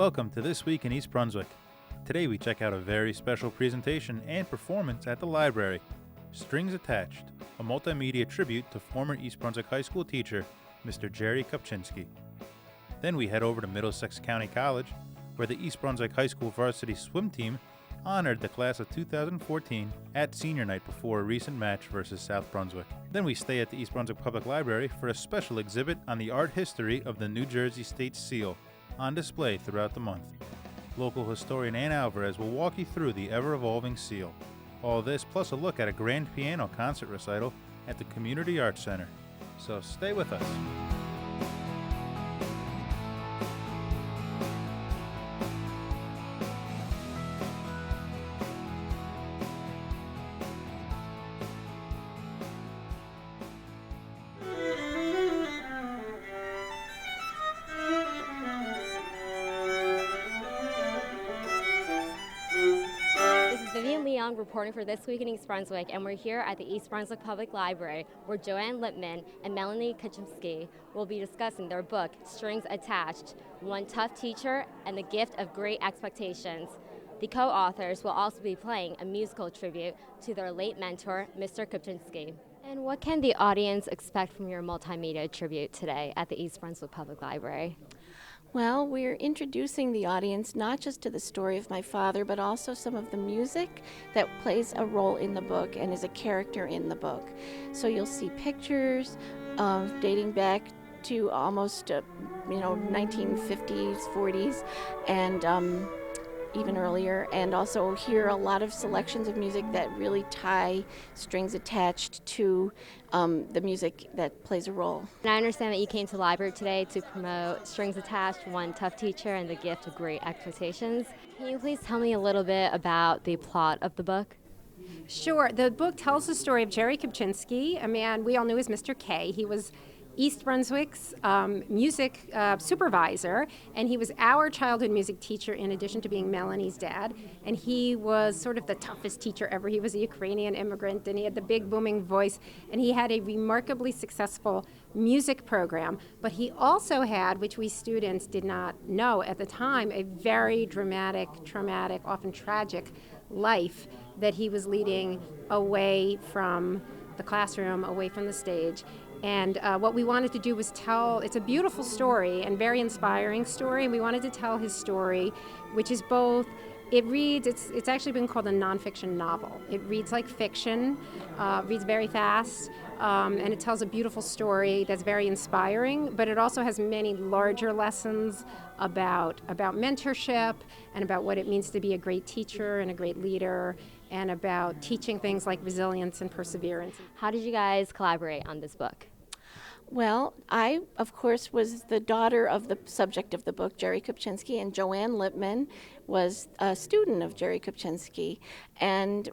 Welcome to This Week in East Brunswick. Today we check out a very special presentation and performance at the library, Strings Attached, a multimedia tribute to former East Brunswick High School teacher, Mr. Jerry Kopczynski. Then we head over to Middlesex County College, where the East Brunswick High School varsity swim team honored the class of 2014 at senior night before a recent match versus South Brunswick. Then we stay at the East Brunswick Public Library for a special exhibit on the art history of the New Jersey State Seal, on display throughout the month. Local historian Ann Alvarez will walk you through the ever-evolving seal. All this plus a look at a grand piano concert recital at the Community Arts Center. So stay with us. Reporting for This Week in East Brunswick, and we're here at the East Brunswick Public Library where Joanne Lipman and Melanie Kopczynski will be discussing their book, Strings Attached, One Tough Teacher and the Gift of Great Expectations. The co-authors will also be playing a musical tribute to their late mentor, Mr. Kopczynski. And what can the audience expect from your multimedia tribute today at the East Brunswick Public Library? Well, we're introducing the audience not just to the story of my father, but also some of the music that plays a role in the book and is a character in the book. So you'll see pictures dating back to almost, 1950s, 40s, and even earlier, and also hear a lot of selections of music that really tie Strings Attached to the music that plays a role. And I understand that you came to the library today to promote Strings Attached, One Tough Teacher and the Gift of Great Expectations. Can you please tell me a little bit about the plot of the book? Sure. The book tells the story of Jerry Kopczynski, a man we all knew as Mr. K. He was East Brunswick's music supervisor, and he was our childhood music teacher in addition to being Melanie's dad, and he was sort of the toughest teacher ever. He was a Ukrainian immigrant, and he had the big booming voice, and he had a remarkably successful music program, but he also had, which we students did not know at the time, a very dramatic, traumatic, often tragic life that he was leading away from the classroom, away from the stage. And what we wanted to do was it's a beautiful story and very inspiring story, and we wanted to tell his story, which is both, it's actually been called a nonfiction novel. It reads like fiction, reads very fast, and it tells a beautiful story that's very inspiring, but it also has many larger lessons about mentorship and about what it means to be a great teacher and a great leader, and about teaching things like resilience and perseverance. How did you guys collaborate on this book? Well, I, of course, was the daughter of the subject of the book, Jerry Kopczynski, and Joanne Lipman was a student of Jerry Kopczynski. And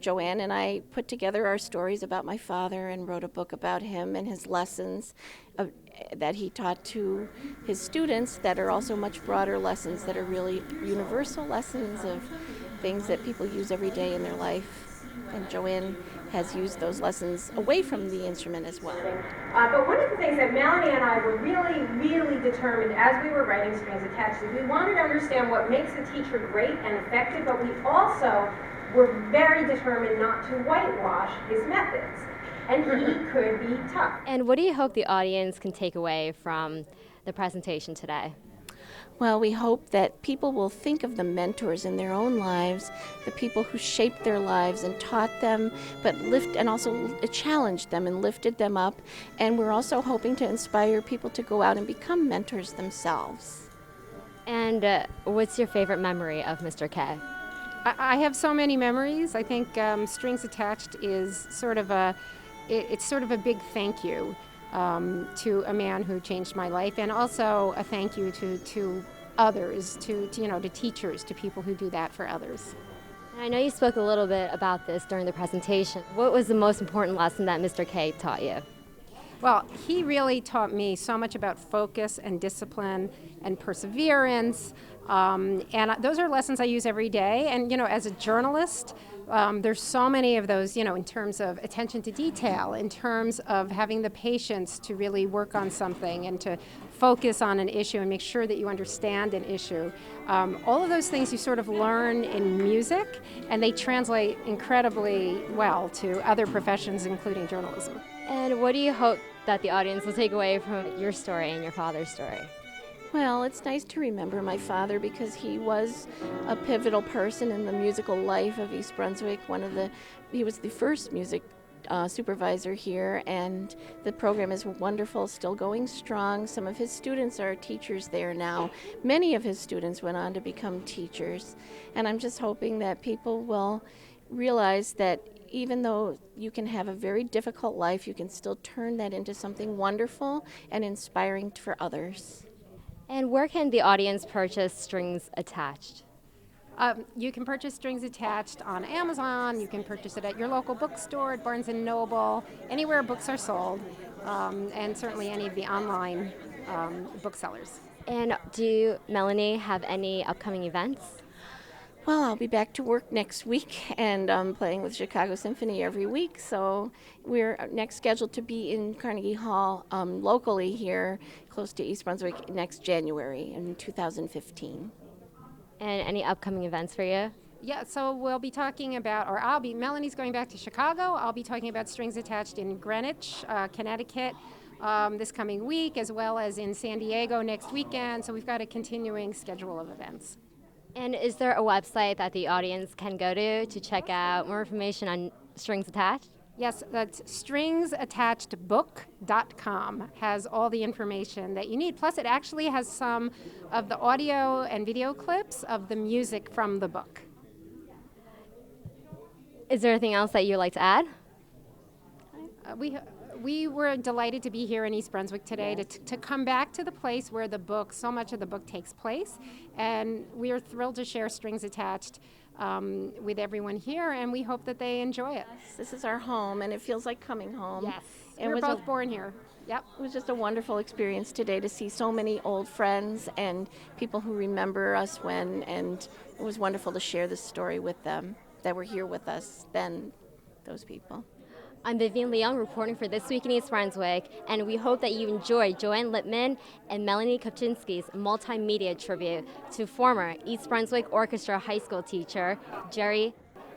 Joanne and I put together our stories about my father and wrote a book about him and his lessons that he taught to his students that are also much broader lessons that are really universal lessons of things that people use every day in their life. And Joanne has used those lessons away from the instrument as well. But one of the things that Melanie and I were really, really determined as we were writing Strings Attached is we wanted to understand what makes a teacher great and effective, but we also were very determined not to whitewash his methods. And he could be tough. And what do you hope the audience can take away from the presentation today? Well, we hope that people will think of the mentors in their own lives, the people who shaped their lives and taught them, and also challenged them and lifted them up. And we're also hoping to inspire people to go out and become mentors themselves. And what's your favorite memory of Mr. K? I have so many memories. I think Strings Attached is sort of a big thank you to a man who changed my life, and also a thank you to others, to teachers, to people who do that for others. And I know you spoke a little bit about this during the presentation. What was the most important lesson that Mr. K taught you? Well, he really taught me so much about focus and discipline and perseverance, And those are lessons I use every day. And, as a journalist, there's so many of those, in terms of attention to detail, in terms of having the patience to really work on something and to focus on an issue and make sure that you understand an issue. All of those things you sort of learn in music, and they translate incredibly well to other professions, including journalism. And what do you hope that the audience will take away from your story and your father's story? Well, it's nice to remember my father because he was a pivotal person in the musical life of East Brunswick. He was the first music supervisor here, and the program is wonderful, still going strong. Some of his students are teachers there now. Many of his students went on to become teachers, and I'm just hoping that people will realize that even though you can have a very difficult life, you can still turn that into something wonderful and inspiring for others. And where can the audience purchase Strings Attached? You can purchase Strings Attached on Amazon. You can purchase it at your local bookstore, at Barnes & Noble, anywhere books are sold, and certainly any of the online booksellers. And do you, Melanie, have any upcoming events? Well, I'll be back to work next week, and playing with Chicago Symphony every week. So we're next scheduled to be in Carnegie Hall locally here, close to East Brunswick, next January in 2015. And any upcoming events for you? Yeah, so we'll be talking about, Melanie's going back to Chicago. I'll be talking about Strings Attached in Greenwich, Connecticut, this coming week, as well as in San Diego next weekend. So we've got a continuing schedule of events. And is there a website that the audience can go to check out more information on Strings Attached? Yes, that's stringsattachedbook.com. Has all the information that you need. Plus, it actually has some of the audio and video clips of the music from the book. Is there anything else that you'd like to add? We were delighted to be here in East Brunswick today to come back to the place where so much of the book takes place. And we are thrilled to share Strings Attached with everyone here, and we hope that they enjoy it. This is our home, and it feels like coming home. Yes, we were both born here. Yep. It was just a wonderful experience today to see so many old friends and people who remember us and it was wonderful to share this story with them that were here with us then, those people. I'm Vivian Leung reporting for This Week in East Brunswick, and we hope that you enjoyed Joanne Lippman and Melanie Kopczynski's multimedia tribute to former East Brunswick Orchestra high school teacher, Jerry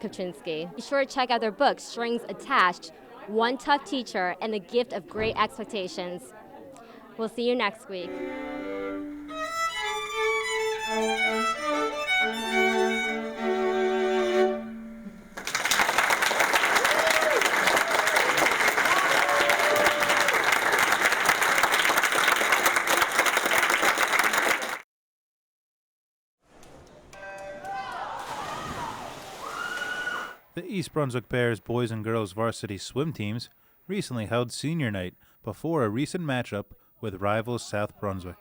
Kopczynski. Be sure to check out their book, Strings Attached, One Tough Teacher and the Gift of Great Expectations. We'll see you next week. The East Brunswick Bears boys and girls varsity swim teams recently held senior night before a recent matchup with rivals South Brunswick.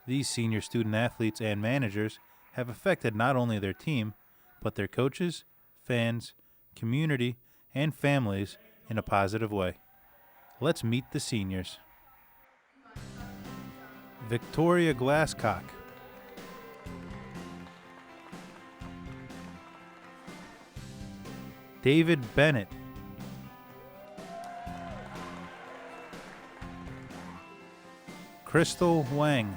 These senior student athletes and managers have affected not only their team, but their coaches, fans, community, and families in a positive way. Let's meet the seniors. Victoria Glasscock, David Bennett, Crystal Wang,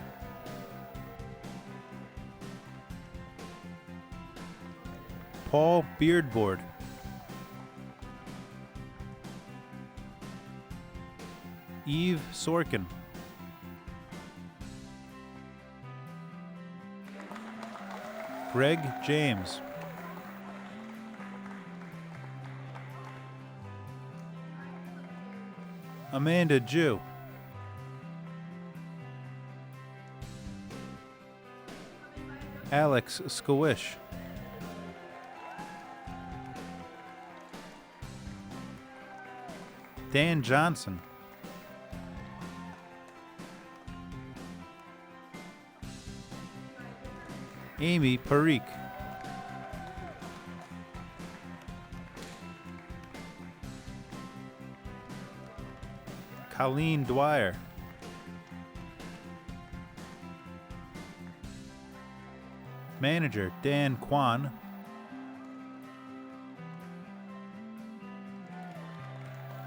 Paul Beardboard, Eve Sorkin, Greg James, Amanda Jew, Alex Squish, Dan Johnson, Amy Parikh, Colleen Dwyer, Manager Dan Kwan,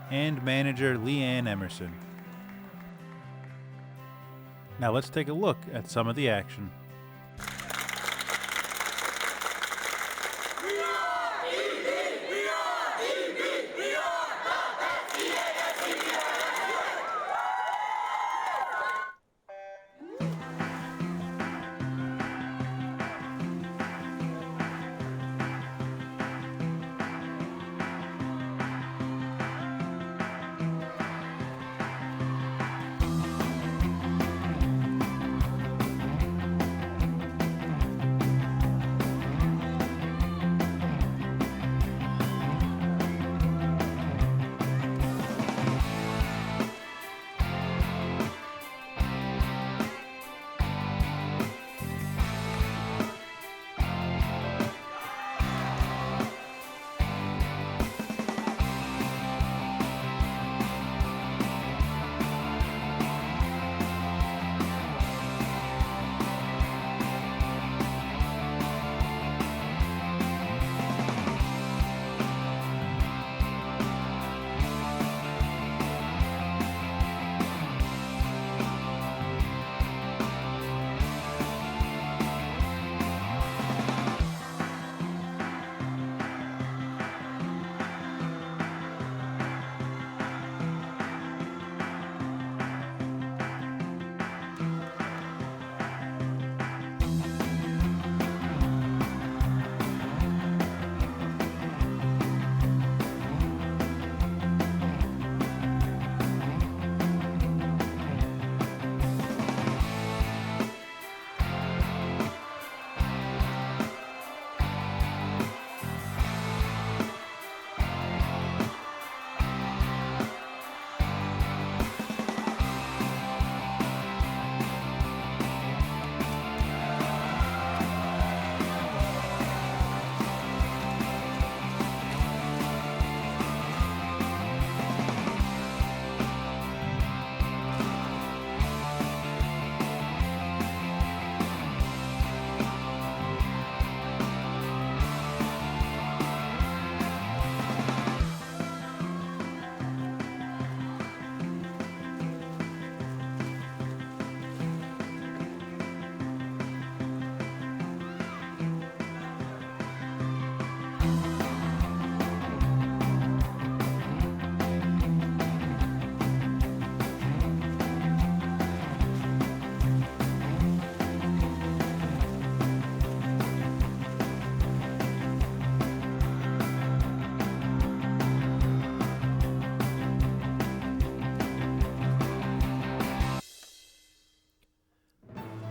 and Manager Leanne Emerson. Now let's take a look at some of the action.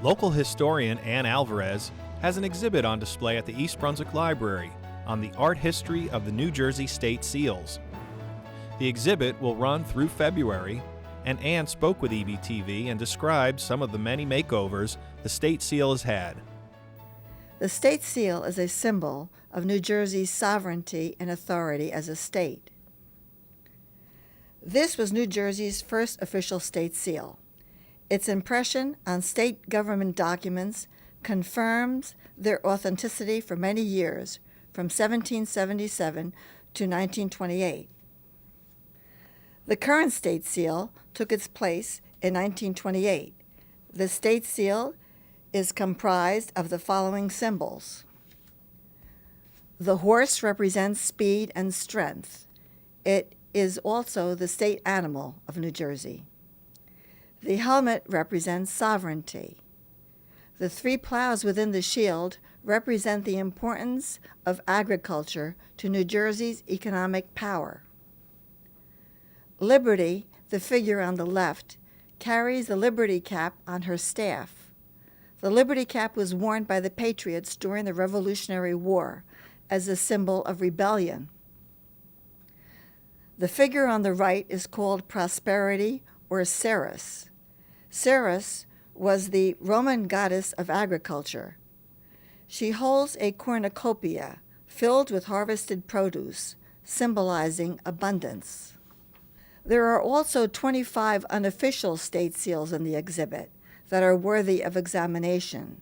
Local historian Ann Alvarez has an exhibit on display at the East Brunswick Library on the art history of the New Jersey state seals. The exhibit will run through February, and Ann spoke with EBTV and described some of the many makeovers the state seal has had. The state seal is a symbol of New Jersey's sovereignty and authority as a state. This was New Jersey's first official state seal. Its impression on state government documents confirms their authenticity for many years, from 1777 to 1928. The current state seal took its place in 1928. The state seal is comprised of the following symbols. The horse represents speed and strength. It is also the state animal of New Jersey. The helmet represents sovereignty. The three plows within the shield represent the importance of agriculture to New Jersey's economic power. Liberty, the figure on the left, carries the Liberty Cap on her staff. The Liberty Cap was worn by the Patriots during the Revolutionary War as a symbol of rebellion. The figure on the right is called Prosperity, or Ceres. Ceres was the Roman goddess of agriculture. She holds a cornucopia filled with harvested produce, symbolizing abundance. There are also 25 unofficial state seals in the exhibit that are worthy of examination.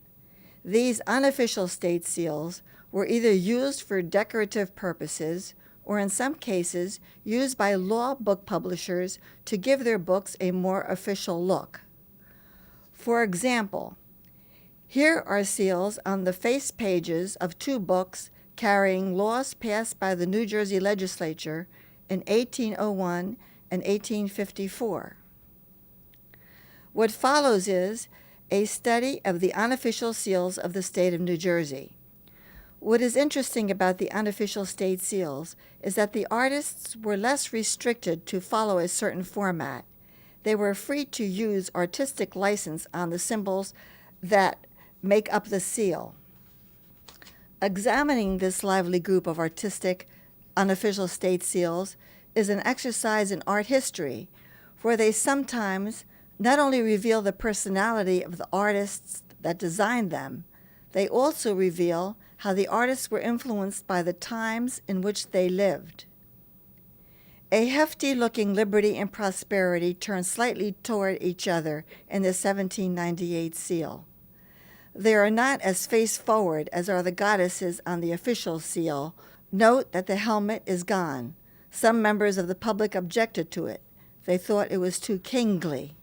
These unofficial state seals were either used for decorative purposes or in some cases used by law book publishers to give their books a more official look. For example, here are seals on the face pages of two books carrying laws passed by the New Jersey legislature in 1801 and 1854. What follows is a study of the unofficial seals of the state of New Jersey. What is interesting about the unofficial state seals is that the artists were less restricted to follow a certain format. They were free to use artistic license on the symbols that make up the seal. Examining this lively group of artistic, unofficial state seals is an exercise in art history, where they sometimes not only reveal the personality of the artists that designed them, they also reveal how the artists were influenced by the times in which they lived. A hefty-looking Liberty and Prosperity turn slightly toward each other in the 1798 seal. They are not as face-forward as are the goddesses on the official seal. Note that the helmet is gone. Some members of the public objected to it. They thought it was too kingly.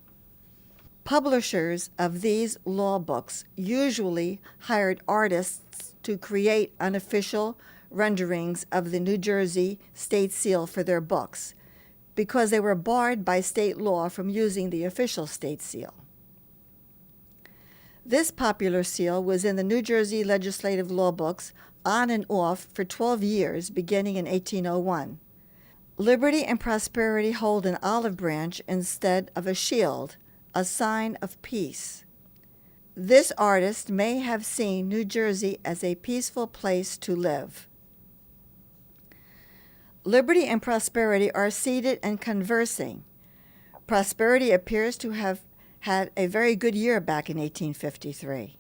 Publishers of these law books usually hired artists to create unofficial renderings of the New Jersey state seal for their books because they were barred by state law from using the official state seal. This popular seal was in the New Jersey legislative law books on and off for 12 years, beginning in 1801. Liberty and Prosperity hold an olive branch instead of a shield, a sign of peace. This artist may have seen New Jersey as a peaceful place to live. Liberty and Prosperity are seated and conversing. Prosperity appears to have had a very good year back in 1853.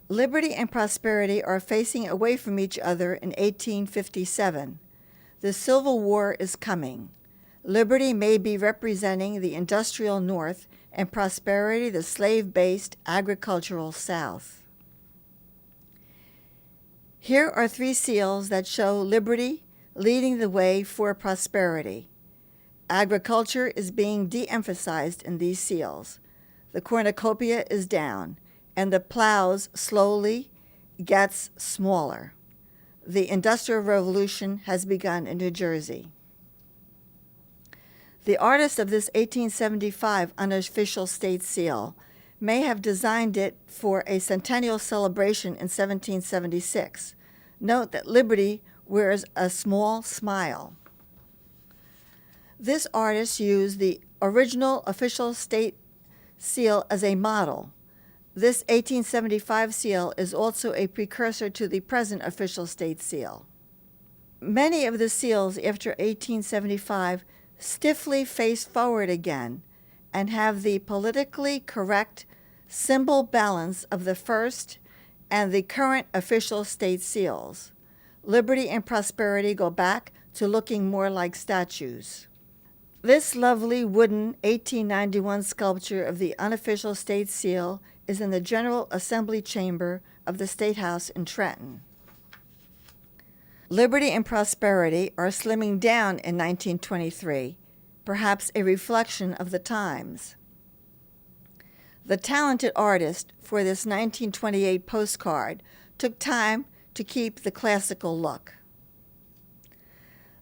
Liberty and Prosperity are facing away from each other in 1857. The Civil War is coming. Liberty may be representing the industrial North and Prosperity the slave-based agricultural South. Here are three seals that show Liberty leading the way for Prosperity. Agriculture is being de-emphasized in these seals. The cornucopia is down, and the plows slowly gets smaller. The Industrial Revolution has begun in New Jersey. The artist of this 1875 unofficial state seal may have designed it for a centennial celebration in 1776. Note that Liberty wears a small smile. This artist used the original official state seal as a model. This 1875 seal is also a precursor to the present official state seal. Many of the seals after 1875 stiffly face forward again and have the politically correct symbol balance of the first and the current official state seals. Liberty and Prosperity go back to looking more like statues. This lovely wooden 1891 sculpture of the unofficial state seal is in the General Assembly Chamber of the State House in Trenton. Liberty and Prosperity are slimming down in 1923, perhaps a reflection of the times. The talented artist for this 1928 postcard took time to keep the classical look.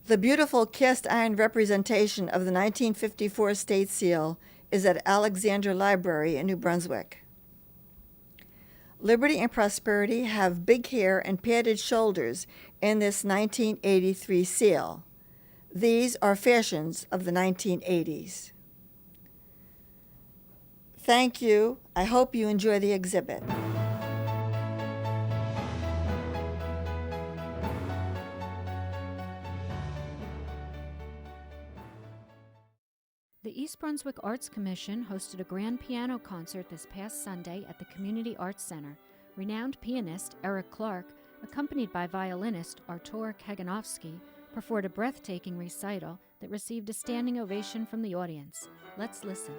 The beautiful cast-iron representation of the 1954 state seal is at Alexander Library in New Brunswick. Liberty and Prosperity have big hair and padded shoulders in this 1983 seal. These are fashions of the 1980s. Thank you. I hope you enjoy the exhibit. The East Brunswick Arts Commission hosted a grand piano concert this past Sunday at the Community Arts Center. Renowned pianist Eric Clark, accompanied by violinist Artur Kaganovsky, performed a breathtaking recital that received a standing ovation from the audience. Let's listen.